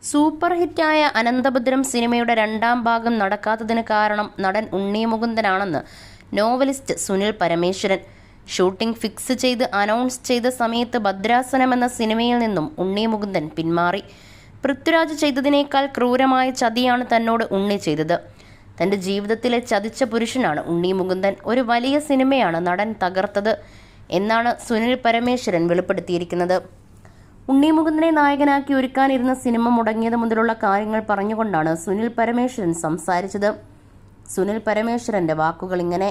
Super ഹിറ്റായ Ananthabhadram സിനിമയുടെ രണ്ടാം ഭാഗം നടക്കാത്തതിന് കാരണം നടൻ ഉണ്ണി മുകുന്ദനാണെന്ന് novelist Sunil Parameswaran. Shooting fix ചെയ്ത് അനൗൺസ് ചെയ്ത സമയത്ത് ഭദ്രാസനം എന്ന സിനിമയിൽ നിന്നും ഉണ്ണി മുകുന്ദൻ പിന്മാറി. പൃഥ്വിരാജ് ചെയ്തതിനേക്കാൾ ക്രൂരമായ ചതിയാണ് തന്നോട് ഉണ്ണി ചെയ്തത്. തൻ്റെ ജീവിതത്തിലെ ചതിച്ച പുരുഷനാണ് ഉണ്ണി മുകുന്ദൻ. ഒരു വലിയ സിനിമയാണ് നടൻ തകർത്തത് എന്നാണ് സുനിൽ പരമേശ്വരൻ വെളിപ്പെടുത്തിയിരിക്കുന്നത്. ഉണ്ണി മുകുന്ദനെ നായകനാക്കി ഒരുക്കാനിരുന്ന സിനിമ മുടങ്ങിയത് മുതലുള്ള കാര്യങ്ങൾ പറഞ്ഞുകൊണ്ടാണ് സുനിൽ പരമേശ്വരൻ സംസാരിച്ചത്. സുനിൽ പരമേശ്വരന്റെ വാക്കുകൾ ഇങ്ങനെ: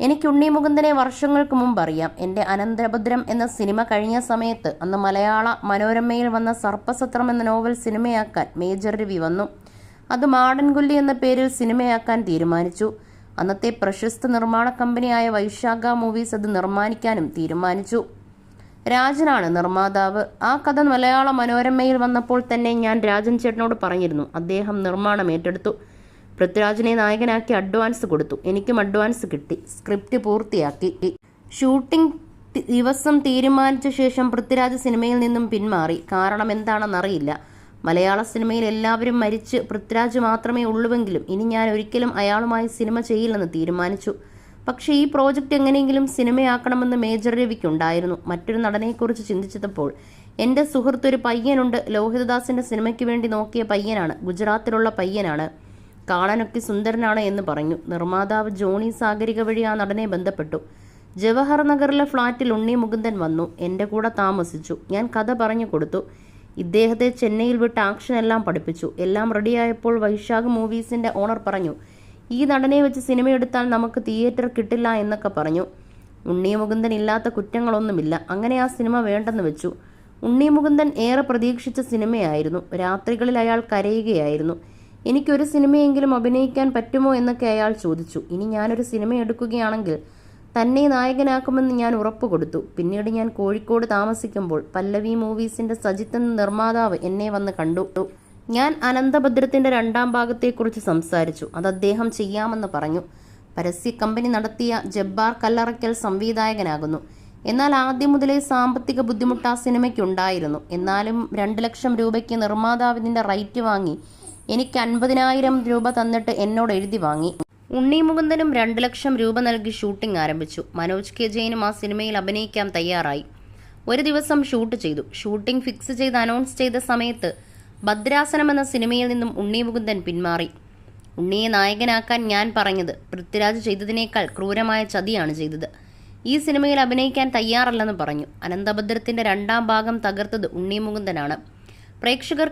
എനിക്ക് ഉണ്ണി മുകുന്ദനെ വർഷങ്ങൾക്ക് മുമ്പ് അറിയാം. എൻ്റെ അനന്തഭദ്രം എന്ന സിനിമ കഴിഞ്ഞ സമയത്ത് അന്ന് മലയാള മനോരമയിൽ വന്ന സർപ്പസത്രം എന്ന നോവൽ സിനിമയാക്കാൻ മേജർ രവി വന്നു. അത് മാടൻകൊല്ലി എന്ന പേരിൽ സിനിമയാക്കാൻ തീരുമാനിച്ചു. അന്നത്തെ പ്രശസ്ത നിർമ്മാണ കമ്പനിയായ വൈശാഖ മൂവീസ് അത് നിർമ്മാണിക്കാനും തീരുമാനിച്ചു. രാജനാണ് നിർമ്മാതാവ്. ആ കഥ മലയാള മനോരമയിൽ വന്നപ്പോൾ തന്നെ ഞാൻ രാജൻ ചേട്ടനോട് പറഞ്ഞിരുന്നു. അദ്ദേഹം നിർമ്മാണം ഏറ്റെടുത്തു. പൃഥ്വിരാജിനെ നായകനാക്കി അഡ്വാൻസ് കൊടുത്തു. എനിക്കും അഡ്വാൻസ് കിട്ടി. സ്ക്രിപ്റ്റ് പൂർത്തിയാക്കി. ഷൂട്ടിംഗ് ദിവസം തീരുമാനിച്ച ശേഷം പൃഥ്വിരാജ് സിനിമയിൽ നിന്നും പിന്മാറി. കാരണം എന്താണെന്നറിയില്ല. മലയാള സിനിമയിൽ എല്ലാവരും മരിച്ച് പൃഥ്വിരാജ് മാത്രമേ ഉള്ളുവെങ്കിലും ഇനി ഞാൻ ഒരിക്കലും അയാളുമായി സിനിമ ചെയ്യില്ലെന്ന് തീരുമാനിച്ചു. പക്ഷേ ഈ പ്രോജക്റ്റ് എങ്ങനെയെങ്കിലും സിനിമയാക്കണമെന്ന് മേജർ രവിക്കുണ്ടായിരുന്നു. മറ്റൊരു നടനെക്കുറിച്ച് ചിന്തിച്ചപ്പോൾ എൻ്റെ സുഹൃത്ത് ഒരു പയ്യനുണ്ട്. ലോഹിതദാസിൻ്റെ സിനിമയ്ക്ക് വേണ്ടി നോക്കിയ പയ്യനാണ്. ഗുജറാത്തിലുള്ള പയ്യനാണ്. കാണാനൊക്കെ സുന്ദരനാണ് എന്ന് പറഞ്ഞു. നിർമ്മാതാവ് ജോണി സാഗരിക വഴി ആ നടനെ ബന്ധപ്പെട്ടു. ജവഹർ നഗറിലെ ഫ്ളാറ്റിൽ ഉണ്ണി മുകുന്ദൻ വന്നു. എൻ്റെ കൂടെ താമസിച്ചു. ഞാൻ കഥ പറഞ്ഞു കൊടുത്തു. ഇദ്ദേഹത്തെ ചെന്നൈയിൽ വിട്ട് ആക്ഷൻ എല്ലാം പഠിപ്പിച്ചു. എല്ലാം റെഡിയായപ്പോൾ വൈശാഖ് മൂവീസിൻ്റെ ഓണർ പറഞ്ഞു, ഈ നടനെ വെച്ച് സിനിമയെടുത്താൽ നമുക്ക് തിയേറ്റർ കിട്ടില്ല എന്നൊക്കെ പറഞ്ഞു. ഉണ്ണി മുകുന്ദൻ ഇല്ലാത്ത കുറ്റങ്ങളൊന്നുമില്ല. അങ്ങനെ ആ സിനിമ വേണ്ടെന്ന് വെച്ചു. ഉണ്ണി മുകുന്ദൻ ഏറെ പ്രതീക്ഷിച്ച സിനിമയായിരുന്നു. രാത്രികളിൽ അയാൾ കരയുകയായിരുന്നു. എനിക്കൊരു സിനിമയെങ്കിലും അഭിനയിക്കാൻ പറ്റുമോ എന്നൊക്കെ അയാൾ ചോദിച്ചു. ഇനി ഞാനൊരു സിനിമ എടുക്കുകയാണെങ്കിൽ തന്നെ നായകനാക്കുമെന്ന് ഞാൻ ഉറപ്പ് കൊടുത്തു. പിന്നീട് ഞാൻ കോഴിക്കോട് താമസിക്കുമ്പോൾ പല്ലവി മൂവീസിൻ്റെ സജിത്ത് എന്ന നിർമ്മാതാവ് എന്നെ വന്ന് കണ്ടു. ഞാൻ അനന്തഭദ്രത്തിൻ്റെ രണ്ടാം ഭാഗത്തെക്കുറിച്ച് സംസാരിച്ചു. അത് അദ്ദേഹം ചെയ്യാമെന്ന് പറഞ്ഞു. പരസ്യ കമ്പനി നടത്തിയ ജബ്ബാർ കല്ലറയ്ക്കൽ സംവിധായകനാകുന്നു. എന്നാൽ ആദ്യം മുതലേ സാമ്പത്തിക ബുദ്ധിമുട്ട് ആ സിനിമയ്ക്കുണ്ടായിരുന്നു. എന്നാലും 2 ലക്ഷം രൂപയ്ക്ക് നിർമ്മാതാവിൻ്റെ റൈറ്റ് വാങ്ങി എനിക്ക് 50,000 രൂപ തന്നിട്ട് എന്നോട് എഴുതി വാങ്ങി. ഉണ്ണി മുകുന്ദനും 2 ലക്ഷം രൂപ നൽകി ഷൂട്ടിംഗ് ആരംഭിച്ചു. മനോജ് കെ ജയനും ആ സിനിമയിൽ അഭിനയിക്കാൻ തയ്യാറായി. ഒരു ദിവസം ഷൂട്ട് ചെയ്തു. ഷൂട്ടിംഗ് ഫിക്സ് ചെയ്ത് അനൗൺസ് ചെയ്ത സമയത്ത് ഭദ്രാസനം എന്ന സിനിമയിൽ നിന്നും ഉണ്ണി മുകുന്ദൻ പിന്മാറി. ഉണ്ണിയെ നായകനാക്കാൻ ഞാൻ പറഞ്ഞത് പൃഥ്വിരാജ് ചെയ്തതിനേക്കാൾ ക്രൂരമായ ചതിയാണ് ചെയ്തത്. ഈ സിനിമയിൽ അഭിനയിക്കാൻ തയ്യാറല്ലെന്ന് പറഞ്ഞു. അനന്തഭദ്രത്തിൻ്റെ രണ്ടാം ഭാഗം തകർത്തത് ഉണ്ണി മുകുന്ദനാണ്. പ്രേക്ഷകർ